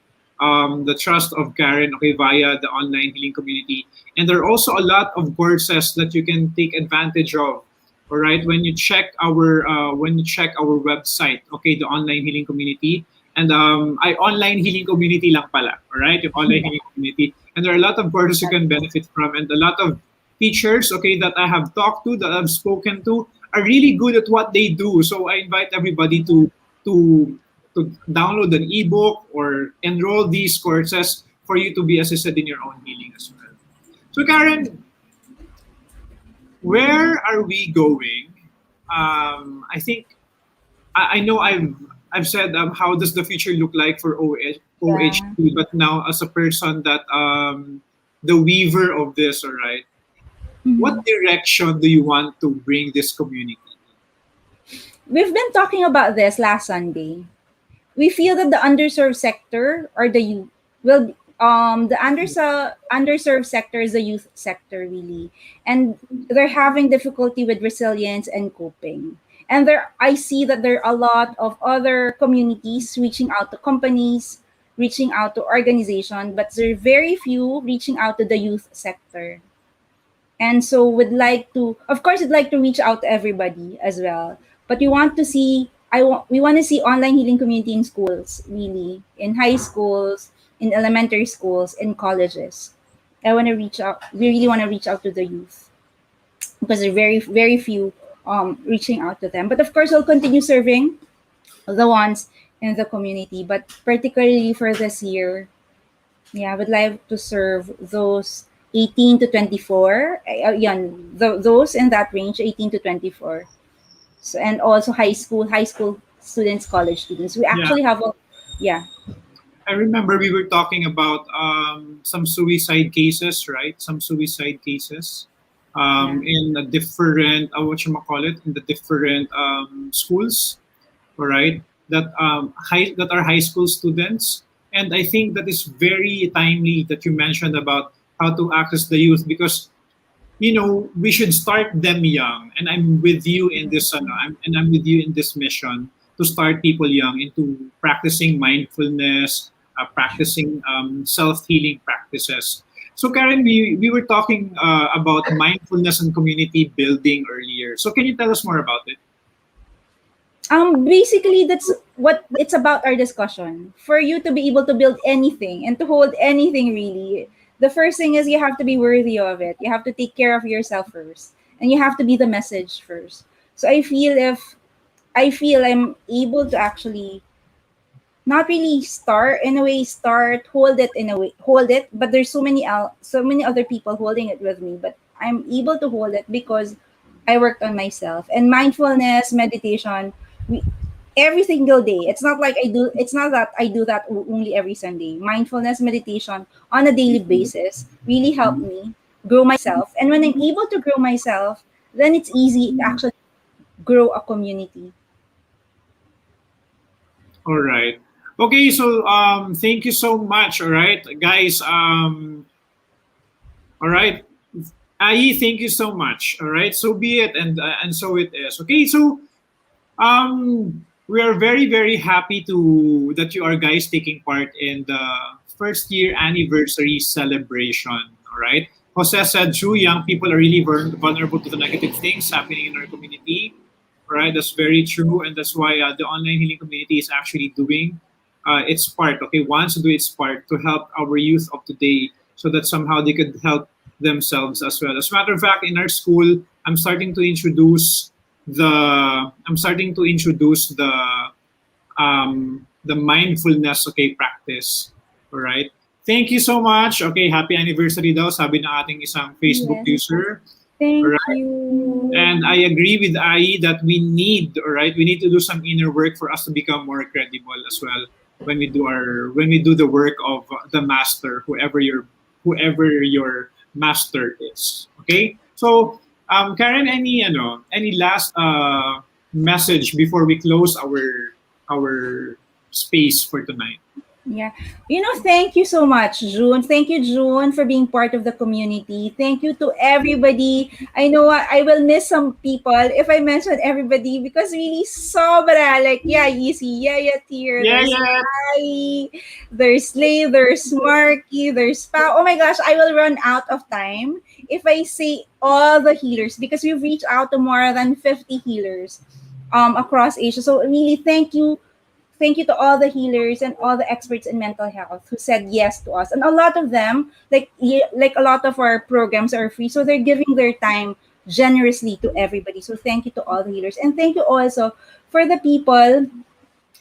the trust of Karen, okay, via the online healing community. And there are also a lot of courses that you can take advantage of. All right, when you check our website, okay, the online healing community, and I online healing community lang pala, all right, yung online Yeah. healing community, and there are a lot of courses you can benefit from, and a lot of teachers, okay, that I have talked to, that I've spoken to, are really good at what they do. So I invite everybody to to download an ebook or enroll these courses for you to be assisted in your own healing as well. So, Karen, where are we going? I think I know I've said how does the future look like for Yeah. OHC, but now as a person that the weaver of this, all right, what Mhm. direction do you want to bring this community? We've been talking about this last Sunday. We feel that the underserved sector or the youth will the underserved sector is the youth sector really, and they're having difficulty with resilience and coping. And there I see that there are a lot of other communities reaching out to companies, reaching out to organizations, but there are very few reaching out to the youth sector. And so would like to, of course, would like to reach out to everybody as well, but we want to see, we want to see online healing community in schools, really, in high schools, in elementary schools, in colleges. I want to reach out, we really want to reach out to the youth, because there are very few reaching out to them. But of course, we'll continue serving the ones in the community, but particularly for this year, yeah, I would like to serve those 18 to 24. Those in that range, 18 to 24. So, and also high school students, college students. We Yeah, actually have a, yeah, I remember we were talking about some suicide cases, right? Some suicide cases yeah. in a different, what you call it, in the different schools, all right? That are high school students, and I think that is very timely that you mentioned about how to access the youth because we should start them young, and I'm with you in this I'm with you in this mission to start people young into practicing mindfulness, practicing self-healing practices. So, Karen, we were talking about mindfulness and community building earlier, so can you tell us more about it? Basically, that's what it's about our discussion. For you to be able to build anything and to hold anything, really, the first thing is you have to be worthy of it. You have to take care of yourself first, and you have to be the message first. So I feel I'm able to actually not really start in a way, start, hold it in a way, hold it, but there's so many other people holding it with me, but I'm able to hold it because I worked on myself. And mindfulness, meditation, we, every single day. It's not that I do that only every Sunday. Mindfulness, meditation on a daily basis really helped me grow myself. And when I'm able to grow myself, then it's easy to actually grow a community. All right. Okay, so thank you so much. All right, guys. All right, Ai, thank you so much. All right, so be it, and so it is. Okay, so we are very very happy to that you are guys taking part in the first year anniversary celebration. All right, Jose said, "True, young people are really vulnerable to the negative things happening in our community." All right, that's very true, and that's why the online healing community is actually doing its part. Okay, wants to do its part to help our youth of today, so that somehow they could help themselves as well. As a matter of fact, in our school, I'm starting to introduce the mindfulness, okay, practice. All right. Thank you so much. Okay, happy anniversary daw, sabi ng ating isang Facebook Yes. user. All Thank right. you. And I agree with Ai that we need to do some inner work for us to become more credible as well when we do the work of the master, whoever your master is. Okay? So, Karen, any last message before we close our space for tonight? Yeah. Thank you so much, June. Thank you, June, for being part of the community. Thank you to everybody. I know I will miss some people if I mention everybody because really sobra. Like, yeah, Easy, yeah, here. Yeah, There's yeah. Kai, there's Slay, there's Marky, there's Pao. Oh my gosh, I will run out of time if I say all the healers because we've reached out to more than 50 healers across Asia. So really thank you to all the healers and all the experts in mental health who said yes to us. And a lot of them, like a lot of our programs are free, so they're giving their time generously to everybody. So thank you to all the healers, and thank you also for the people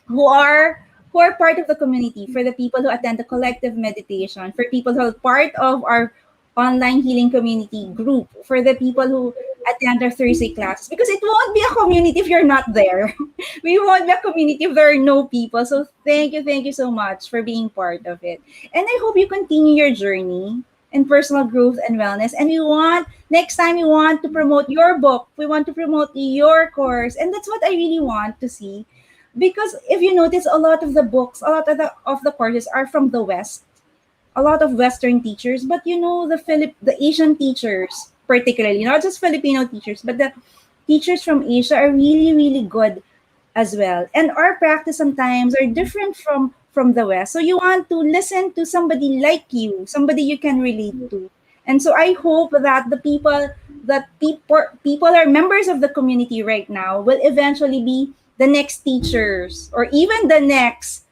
who are who are part of the community, for the people who attend the collective meditation, for people who are part of our online healing community group, for the people who attend our Thursday classes. Because it won't be a community if you're not there. We won't be a community if there are no people. So thank you so much for being part of it. And I hope you continue your journey in personal growth and wellness. And next time we want to promote your book. We want to promote your course. And that's what I really want to see. Because if you notice, a lot of the books, a lot of the courses are from the West, a lot of Western teachers, but the Asian teachers, particularly, not just Filipino teachers, but the teachers from Asia are really, really good as well. And our practice sometimes are different from the West. So you want to listen to somebody like you, somebody you can relate to. And so I hope that people are members of the community right now will eventually be the next teachers or even the next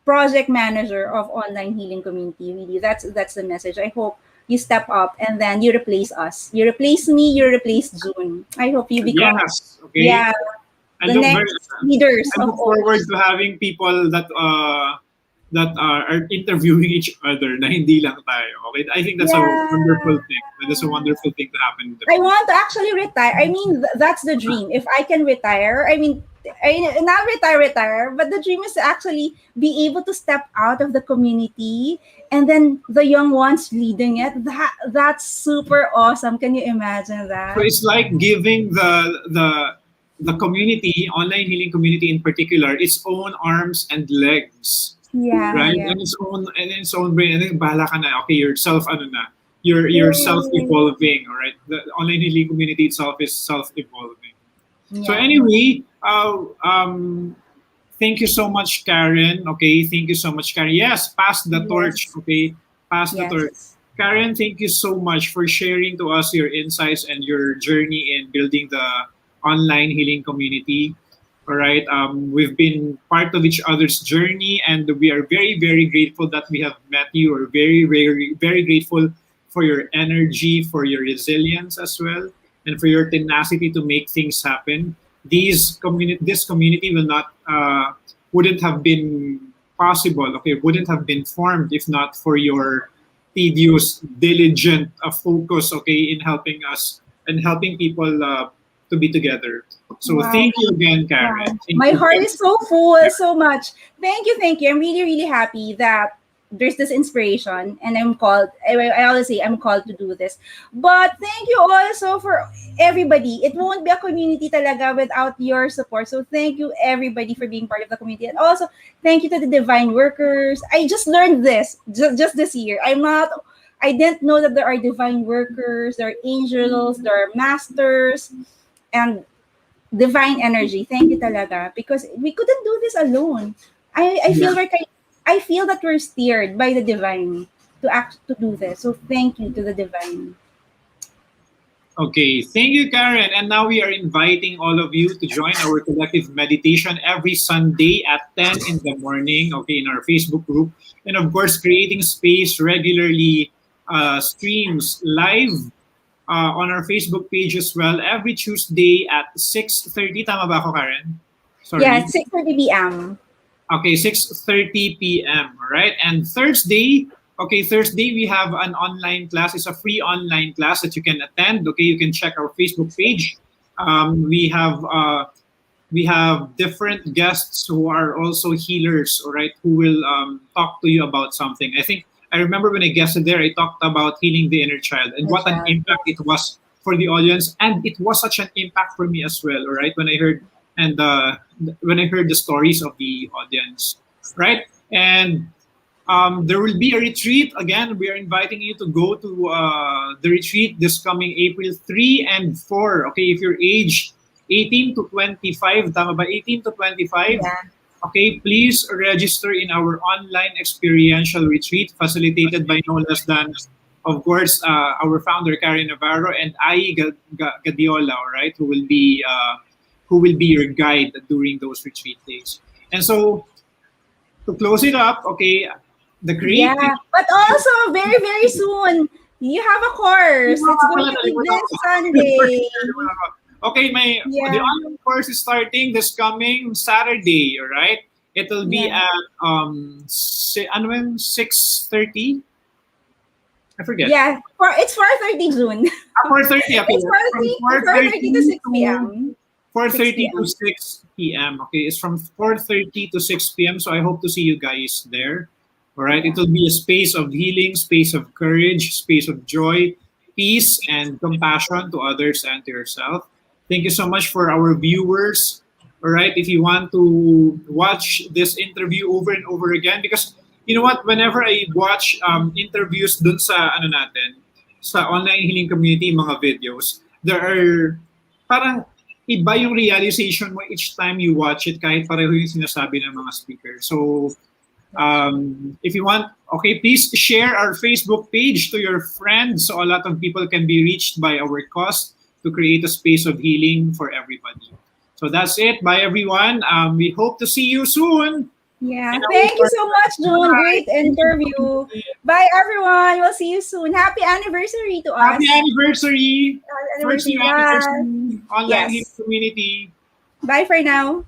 project manager of online healing community. Really, that's the message. I hope you step up and then you replace us. You replace me, you replace June. I hope you become Yes. Okay. yeah I the look very next leaders I of look forward OHC. to having people that are interviewing each other na hindi lang tayo. Okay? I think that's a wonderful Yeah. thing. That's a wonderful thing to happen in the I community. want to actually retire. I mean, that's the dream. If I can retire, not retire, but the dream is to actually be able to step out of the community and then the young ones leading it. That's super awesome. Can you imagine So that? it's like giving the community, online healing community in particular, its own arms and legs, Yeah, right? yeah. And its own brain. And then bahala ka na. Okay, you're self ano na. You're self Yay. evolving. All right. The online healing community itself is self evolving. So Yeah. anyway, thank you so much, Karen. Okay, thank you so much, Karen. Yes, pass the torch. Yes. Okay, pass the torch. Yes. Karen, thank you so much for sharing to us your insights and your journey in building the online healing community. All right, we've been part of each other's journey, and we are very, very grateful that we have met you. We're very, very, very grateful for your energy, for your resilience as well, and for your tenacity to make things happen. This community will not wouldn't have been possible. Okay, wouldn't have been formed if not for your tedious, diligent focus. Okay, in helping us and helping people to to be together. So Wow. thank you again, Karen. Wow. Thank My you. heart is so full, so much. Thank you, thank you. I'm really, really happy that there's this inspiration, and I'm called. I always say I'm called to do this. But thank you also for everybody. It won't be a community talaga without your support. So thank you everybody for being part of the community, and also thank you to the divine workers. I just learned this just this year. I didn't know that there are divine workers, there are angels, there are masters, and divine energy. Thank you talaga, because we couldn't do this alone. I feel Yeah. like I feel that we're steered by the divine to act to do this. So thank you to the divine. Okay, thank you, Karen. And now we are inviting all of you to join our collective meditation every Sunday at 10 in the morning, okay, in our Facebook group. And of course, creating space regularly streams live on our Facebook page as well every Tuesday at 6:30. Tama ba ako, Karen? Yeah, Sorry. 6:30 p.m. Okay, 6:30 p.m. Right, and Thursday. Okay, Thursday we have an online class. It's a free online class that you can attend. Okay, you can check our Facebook page. We have different guests who are also healers, all right, who will talk to you about something. I think I remember when I guested there, I talked about healing the inner child and The what an child. impact it was for the audience, and it was such an impact for me as well. All right, when I heard and when I heard the stories of the audience, right, and there will be a retreat. Again, we are inviting you to go to the retreat this coming April 3 and 4. Okay, if you're age 18 to 25, tama ba? 18 to 25. Yeah. Okay, please register in our online experiential retreat facilitated by no less than, of course, our founder Karen Navarro and I Gadiola, all right, who will be your guide during those retreat days. And so to close it up, okay, the Yeah. creative. But also very, very soon, you have a course. It's going to be this Sunday. Okay, the Yeah. online course is starting this coming Saturday, all right? It'll be Yeah. at ano yun, 6:30? I forget. Yeah. It's 4:30 June. 4:30, okay. It's 4:30 to 6 p.m. 6 4:30 to p.m. 6 p.m. Okay, it's from 4:30 to 6 p.m. So I hope to see you guys there. All right, Yeah. it will be a space of healing, space of courage, space of joy, peace, and compassion to others and to yourself. Thank you so much for our viewers. All right, if you want to watch this interview over and over again, because you know what, whenever I watch interviews dun sa ano natin, sa online healing community, mga videos, there are parang iba yung realization mo each time you watch it kahit pareho yung sinasabi ng mga speaker. So, if you want, okay, please share our Facebook page to your friends so a lot of people can be reached by our cause to create a space of healing for everybody. So that's it. Bye, everyone. We hope to see you soon. Yeah. Thank you so much, June. Great interview. Bye, everyone. We'll see you soon. Happy anniversary to us. Happy anniversary. Happy First anniversary. year Bye. anniversary. Online healing Yes. community. Bye for now.